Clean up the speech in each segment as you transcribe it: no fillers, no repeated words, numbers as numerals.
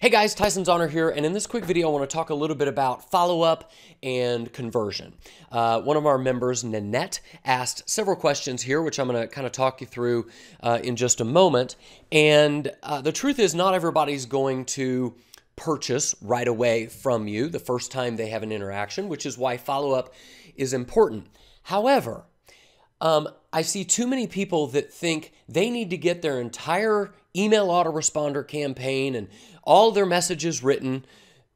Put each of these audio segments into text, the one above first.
Hey guys, Tyson's Honor here, and in this quick video I want to talk a little bit about follow-up and conversion. One of our members, Nanette, asked several questions here, which I'm going to kind of talk you through in just a moment. And the truth is, not everybody's going to purchase right away from you the first time they have an interaction, which is why follow-up is important. However, I see too many people that think they need to get their entire email autoresponder campaign and all their messages written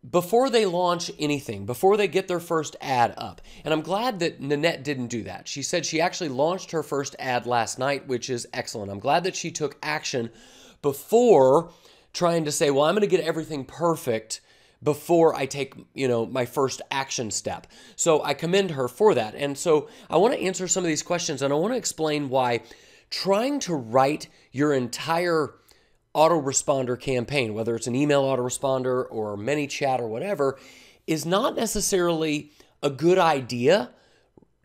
before they launch anything, before they get their first ad up. And I'm glad that Nanette didn't do that. She said she actually launched her first ad last night, which is excellent. I'm glad that she took action before trying to say, well, I'm going to get everything perfect before I take, my first action step. So I commend her for that. And so I want to answer some of these questions, and I want to explain why trying to write your entire autoresponder campaign, whether it's an email autoresponder or ManyChat or whatever, is not necessarily a good idea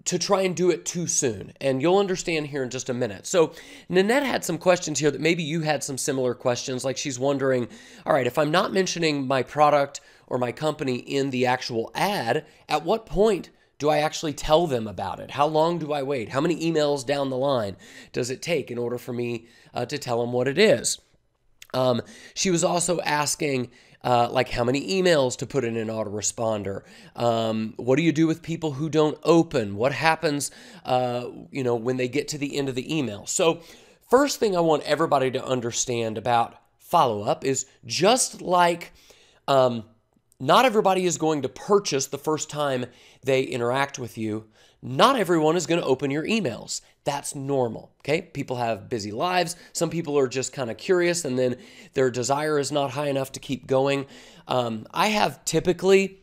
to try and do it too soon. And you'll understand here in just a minute. So Nanette had some questions here that maybe you had some similar questions, like she's wondering, all right, if I'm not mentioning my product or my company in the actual ad, at what point do I actually tell them about it? How long do I wait? How many emails down the line does it take in order for me to tell them what it is? She was also asking, like how many emails to put in an autoresponder. What do you do with people who don't open? What happens, when they get to the end of the email? So first thing I want everybody to understand about follow-up is just like not everybody is going to purchase the first time they interact with you. Not everyone is going to open your emails. That's normal, okay? People have busy lives. Some people are just kind of curious, and then their desire is not high enough to keep going. I have typically,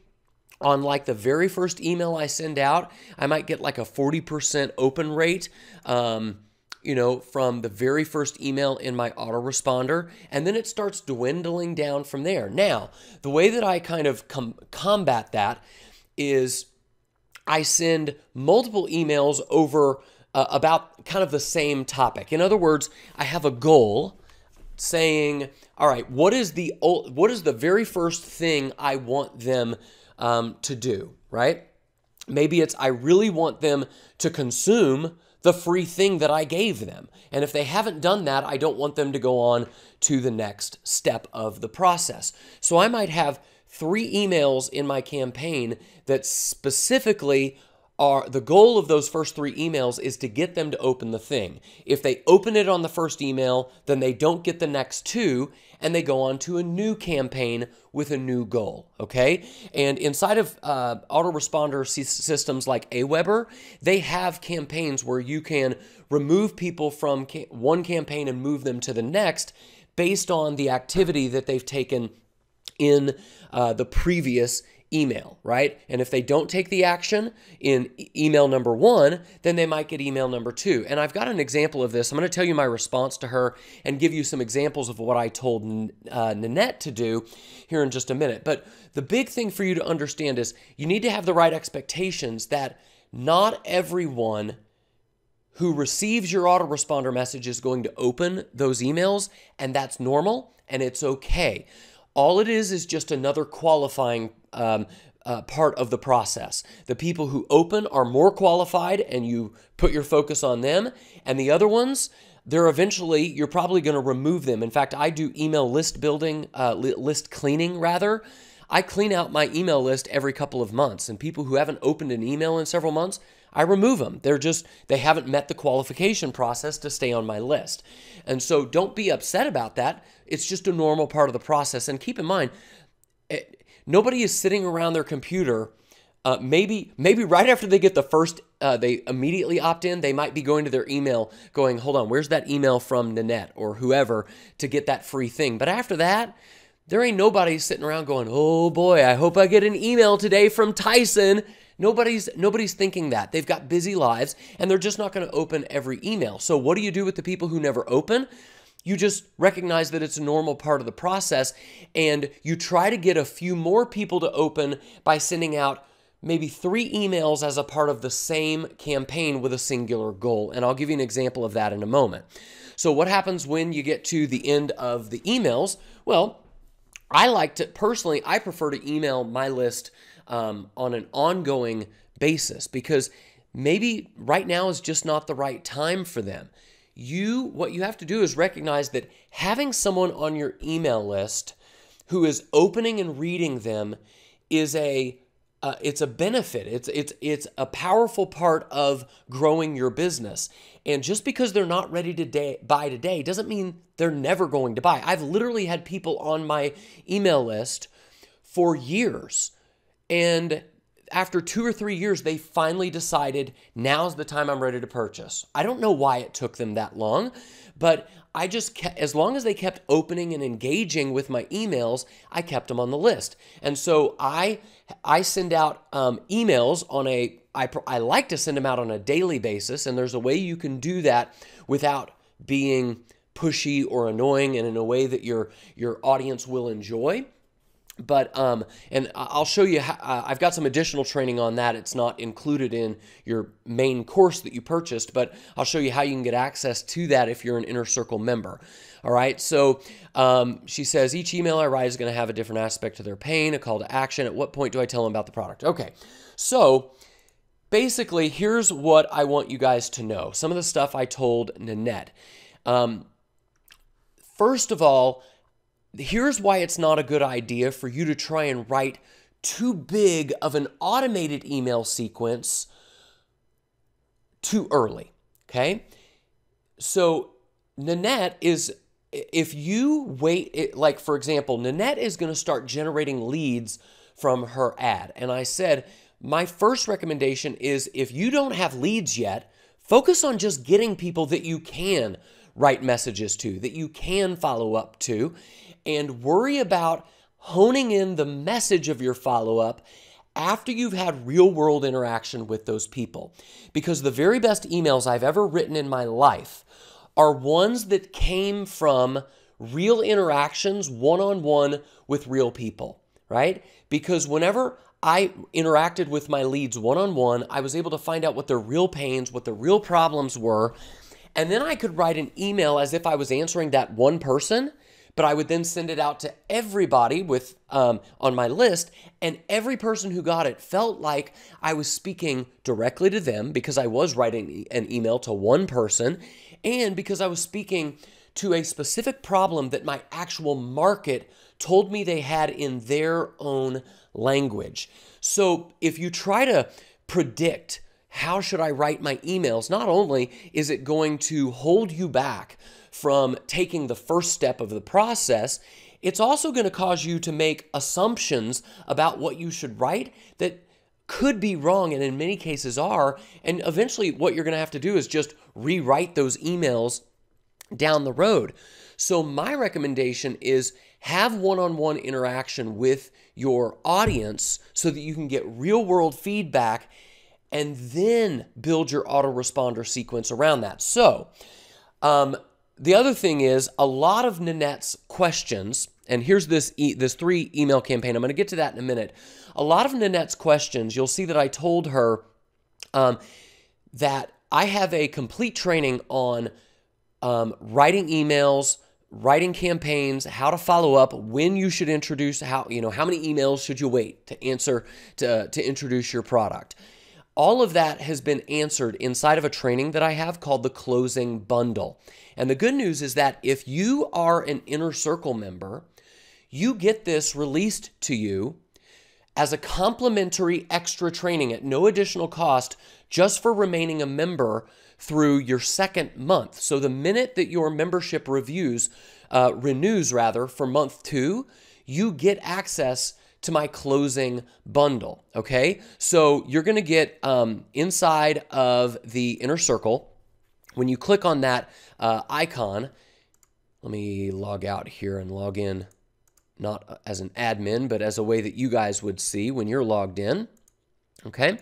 on like the very first email I send out, I might get like a 40% open rate, from the very first email in my autoresponder, and then it starts dwindling down from there. Now, the way that I kind of combat that is I send multiple emails over about kind of the same topic. In other words, I have a goal saying, all right, what is the very first thing I want them to do, right? Maybe it's I really want them to consume the free thing that I gave them. And if they haven't done that, I don't want them to go on to the next step of the process. So I might have 3 emails in my campaign that specifically are the goal of those first 3 emails is to get them to open the thing. If they open it on the first email, then they don't get the next 2, and they go on to a new campaign with a new goal, okay? And inside of autoresponder systems like Aweber, they have campaigns where you can remove people from one campaign and move them to the next based on the activity that they've taken in the previous email, right? And if they don't take the action in email number 1, then they might get email number 2. And I've got an example of this. I'm going to tell you my response to her and give you some examples of what I told Nanette to do here in just a minute. But the big thing for you to understand is you need to have the right expectations that not everyone who receives your autoresponder message is going to open those emails, and that's normal and it's okay. All it is just another qualifying part of the process. The people who open are more qualified, and you put your focus on them. And the other ones, you're probably going to remove them. In fact, I do email list building, list cleaning rather. I clean out my email list every couple of months, and people who haven't opened an email in several months, I remove them. They haven't met the qualification process to stay on my list. And so don't be upset about that. It's just a normal part of the process. And keep in mind, nobody is sitting around their computer. Maybe right after they get the first, they immediately opt in. They might be going to their email going, hold on, where's that email from Nanette or whoever to get that free thing? But after that, there ain't nobody sitting around going, oh boy, I hope I get an email today from Tyson. Nobody's thinking that. They've got busy lives, and they're just not going to open every email. So what do you do with the people who never open? You just recognize that it's a normal part of the process, and you try to get a few more people to open by sending out maybe 3 emails as a part of the same campaign with a singular goal. And I'll give you an example of that in a moment. So what happens when you get to the end of the emails? Well, I like to, personally, I prefer to email my list on an ongoing basis because maybe right now is just not the right time for them. What you have to do is recognize that having someone on your email list who is opening and reading them is it's a benefit. It's a powerful part of growing your business. And just because they're not ready to buy today doesn't mean they're never going to buy. I've literally had people on my email list for years, and after 2 or 3 years, they finally decided now's the time I'm ready to purchase. I don't know why it took them that long, but I just kept, as long as they kept opening and engaging with my emails, I kept them on the list. And so I send out emails on I like to send them out on a daily basis, and there's a way you can do that without being pushy or annoying and in a way that your audience will enjoy. But and I'll show you how, I've got some additional training on that. It's not included in your main course that you purchased, but I'll show you how you can get access to that if you're an Inner Circle member. All right, so she says each email I write is going to have a different aspect to their pain, a call to action. At what point do I tell them about the product? Okay, so basically here's what I want you guys to know. Some of the stuff I told Nanette. First of all, here's why it's not a good idea for you to try and write too big of an automated email sequence too early, okay? So Nanette is, if you wait, like for example, Nanette is going to start generating leads from her ad. And I said, my first recommendation is if you don't have leads yet, focus on just getting people that you can write messages to, that you can follow up to, and worry about honing in the message of your follow-up after you've had real-world interaction with those people. Because the very best emails I've ever written in my life are ones that came from real interactions, one-on-one with real people, right? Because whenever I interacted with my leads one-on-one, I was able to find out what their real pains, what their real problems were, and then I could write an email as if I was answering that one person, but I would then send it out to everybody with on my list, and every person who got it felt like I was speaking directly to them because I was writing an email to one person, and because I was speaking to a specific problem that my actual market told me they had in their own language. So if you try to predict how should I write my emails, not only is it going to hold you back from taking the first step of the process, it's also going to cause you to make assumptions about what you should write that could be wrong and in many cases are. And eventually what you're going to have to do is just rewrite those emails down the road. So my recommendation is have one-on-one interaction with your audience so that you can get real-world feedback and then build your autoresponder sequence around that. So the other thing is a lot of Nanette's questions, and here's this 3 email campaign. I'm going to get to that in a minute. A lot of Nanette's questions, you'll see that I told her that I have a complete training on writing emails, writing campaigns, how to follow up, when you should introduce, how many emails should you wait to answer to introduce your product. All of that has been answered inside of a training that I have called the Closing Bundle. And the good news is that if you are an Inner Circle member, you get this released to you as a complimentary extra training at no additional cost just for remaining a member through your second month. So the minute that your membership renews for month 2, you get access to my Closing Bundle, okay? So you're going to get inside of the Inner Circle, when you click on that icon, let me log out here and log in, not as an admin, but as a way that you guys would see when you're logged in, okay?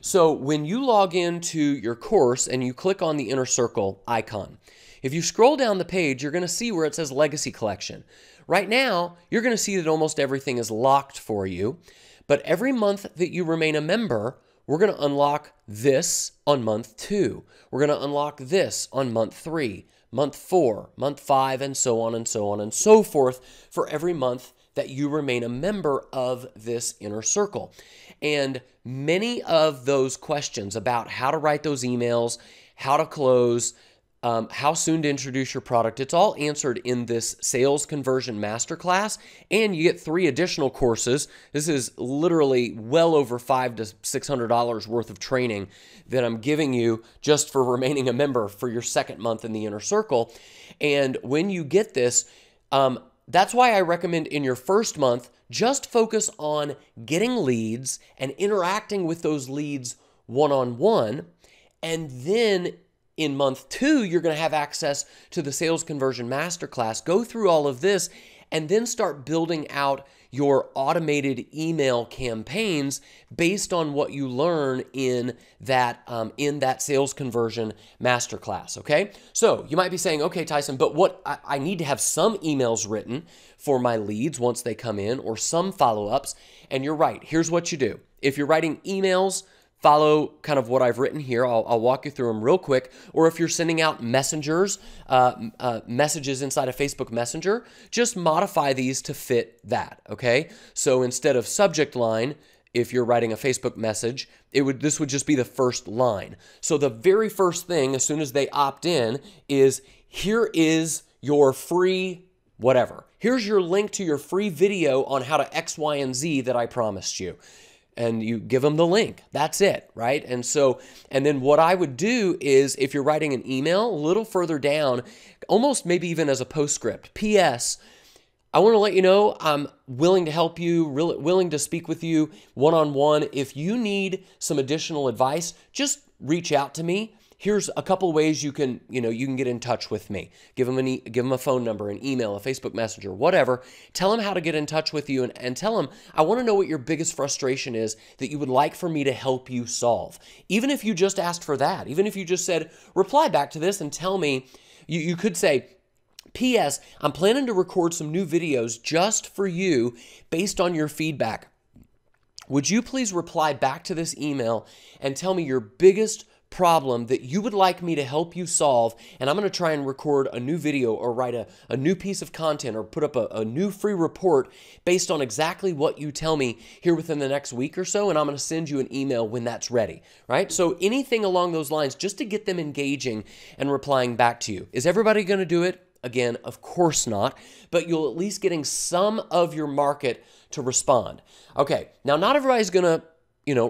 So when you log into your course and you click on the Inner Circle icon, if you scroll down the page, you're going to see where it says Legacy Collection. Right now, you're going to see that almost everything is locked for you, but every month that you remain a member, we're going to unlock this on month 2. We're going to unlock this on month 3, month 4, month 5, and so on and so on and so forth for every month that you remain a member of this inner circle. And many of those questions about how to write those emails, how to close, how soon to introduce your product, it's all answered in this Sales Conversion Masterclass, and you get 3 additional courses. This is literally well over $500 to $600 worth of training that I'm giving you just for remaining a member for your second month in the inner circle. And when you get this, that's why I recommend in your first month, just focus on getting leads and interacting with those leads one-on-one, and then in month 2, you're going to have access to the Sales Conversion Masterclass. Go through all of this and then start building out your automated email campaigns based on what you learn in that Sales Conversion Masterclass, okay? So you might be saying, okay, Tyson, but what I need to have some emails written for my leads once they come in, or some follow-ups, and you're right. Here's what you do. If you're writing emails, follow kind of what I've written here. I'll walk you through them real quick. Or if you're sending out messages inside of Facebook Messenger, just modify these to fit that, okay? So instead of subject line, if you're writing a Facebook message, this would just be the first line. So the very first thing, as soon as they opt in, is here is your free whatever. Here's your link to your free video on how to X, Y, and Z that I promised you. And you give them the link. That's it, right? And then what I would do is, if you're writing an email, a little further down, almost maybe even as a postscript, P.S., I want to let you know I'm willing to help you, willing to speak with you one-on-one. If you need some additional advice, just reach out to me. Here's a couple ways you can get in touch with me. Give them a phone number, an email, a Facebook Messenger, whatever. Tell them how to get in touch with you, and tell them, I want to know what your biggest frustration is that you would like for me to help you solve. Even if you just asked for that, even if you just said, reply back to this and tell me, you could say, P.S., I'm planning to record some new videos just for you based on your feedback. Would you please reply back to this email and tell me your biggest problem that you would like me to help you solve, and I'm going to try and record a new video or write a new piece of content or put up a new free report based on exactly what you tell me here within the next week or so, and I'm going to send you an email when that's ready, right? So anything along those lines, just to get them engaging and replying back to you. Is everybody going to do it? Again, of course not, but you'll at least getting some of your market to respond. Okay, now not everybody's going to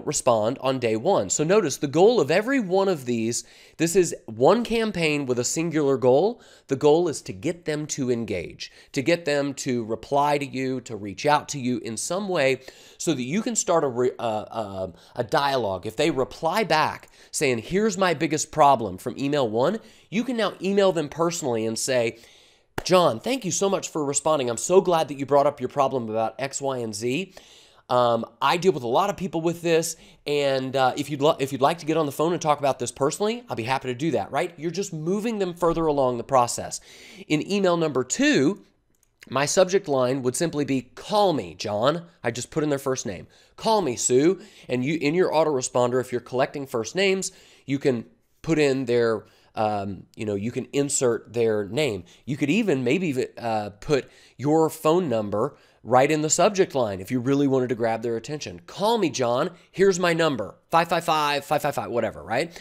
respond on day one. So notice the goal of every one of these, this is one campaign with a singular goal. The goal is to get them to engage, to get them to reply to you, to reach out to you in some way so that you can start a dialogue. If they reply back saying, here's my biggest problem from email 1, you can now email them personally and say, John, thank you so much for responding. I'm so glad that you brought up your problem about X, Y, and Z. I deal with a lot of people with this, and if you'd like to get on the phone and talk about this personally, I'll be happy to do that, right? You're just moving them further along the process. In email number 2, my subject line would simply be, call me, John. I just put in their first name. Call me, Sue. And you, in your autoresponder, if you're collecting first names, you can put in their you can insert their name. You could even maybe put your phone number right in the subject line if you really wanted to grab their attention. Call me, John. Here's my number, 555-555, whatever, right?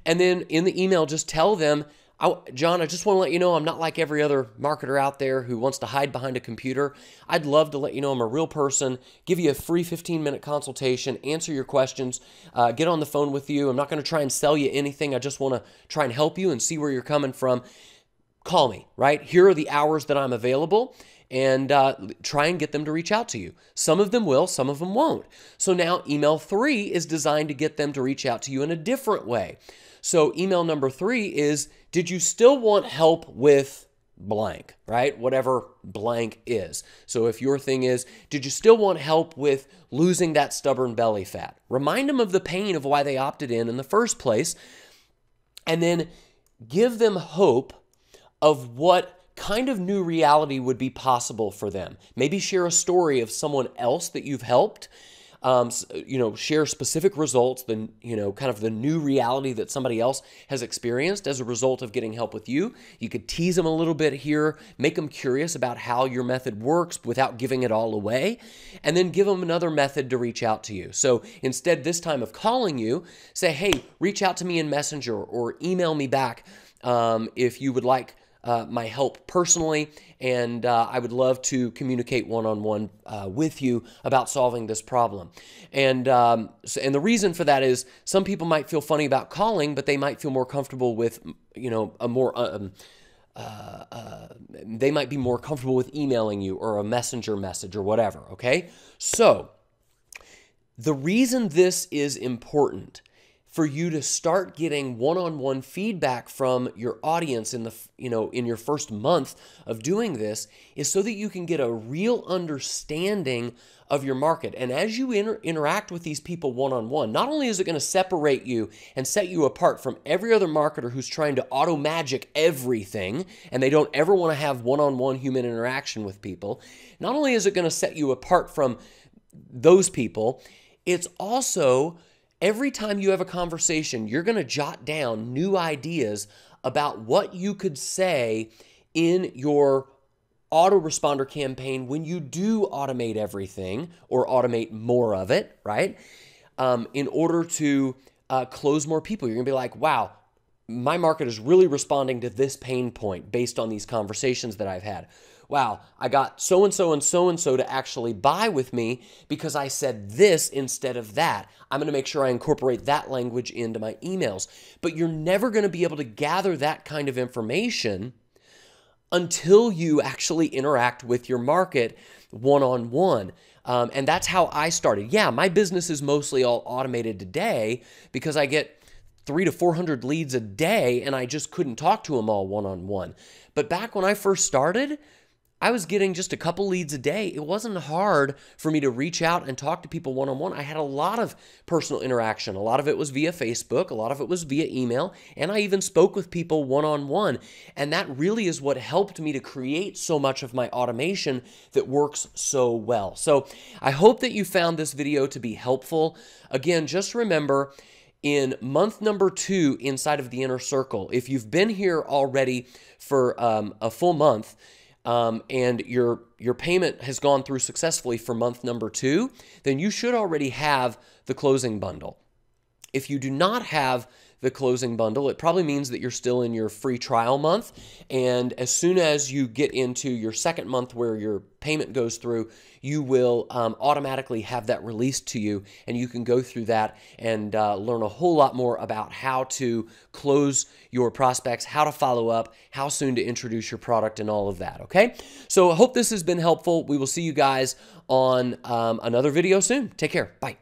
And then in the email, just tell them, John, I just want to let you know I'm not like every other marketer out there who wants to hide behind a computer. I'd love to let you know I'm a real person, give you a free 15-minute consultation, answer your questions, get on the phone with you. I'm not going to try and sell you anything. I just want to try and help you and see where you're coming from. Call me, right? Here are the hours that I'm available, and try and get them to reach out to you. Some of them will, some of them won't. So now email 3 is designed to get them to reach out to you in a different way. So email number 3 is, did you still want help with blank, right? Whatever blank is. So if your thing is, did you still want help with losing that stubborn belly fat? Remind them of the pain of why they opted in the first place, and then give them hope of what kind of new reality would be possible for them. Maybe share a story of someone else that you've helped share specific results, kind of the new reality that somebody else has experienced as a result of getting help with you. You could tease them a little bit here, make them curious about how your method works without giving it all away, and then give them another method to reach out to you. So instead, this time of calling you, say, hey, reach out to me in Messenger or email me back if you would like my help personally, and I would love to communicate one-on-one with you about solving this problem. And the reason for that is some people might feel funny about calling, but they might feel more comfortable with, they might be more comfortable with emailing you or a messenger message or whatever, okay? So the reason this is important for you to start getting one-on-one feedback from your audience in your first month of doing this is so that you can get a real understanding of your market. And as you interact with these people one-on-one, not only is it going to separate you and set you apart from every other marketer who's trying to auto magic everything and they don't ever want to have one-on-one human interaction with people, not only is it going to set you apart from those people, it's also every time you have a conversation, you're going to jot down new ideas about what you could say in your autoresponder campaign when you do automate everything or automate more of it, right? In order to close more people. You're going to be like, wow, my market is really responding to this pain point based on these conversations that I've had. Wow, I got so-and-so and so-and-so to actually buy with me because I said this instead of that. I'm going to make sure I incorporate that language into my emails. But you're never going to be able to gather that kind of information until you actually interact with your market one-on-one. And that's how I started. Yeah, my business is mostly all automated today because I get 300 to 400 leads a day and I just couldn't talk to them all one-on-one. But back when I first started, I was getting just a couple leads a day. It wasn't hard for me to reach out and talk to people one-on-one. I had a lot of personal interaction. A lot of it was via Facebook. A lot of it was via email. And I even spoke with people one-on-one. And that really is what helped me to create so much of my automation that works so well. So I hope that you found this video to be helpful. Again, just remember, in month number 2 inside of the Inner Circle, if you've been here already for a full month, and your payment has gone through successfully for month number 2, then you should already have the closing bundle. If you do not have the closing bundle, it probably means that you're still in your free trial month. And as soon as you get into your second month where your payment goes through, you will automatically have that released to you, and you can go through that and learn a whole lot more about how to close your prospects, how to follow up, how soon to introduce your product, and all of that, okay? So I hope this has been helpful. We will see you guys on another video soon. Take care. Bye.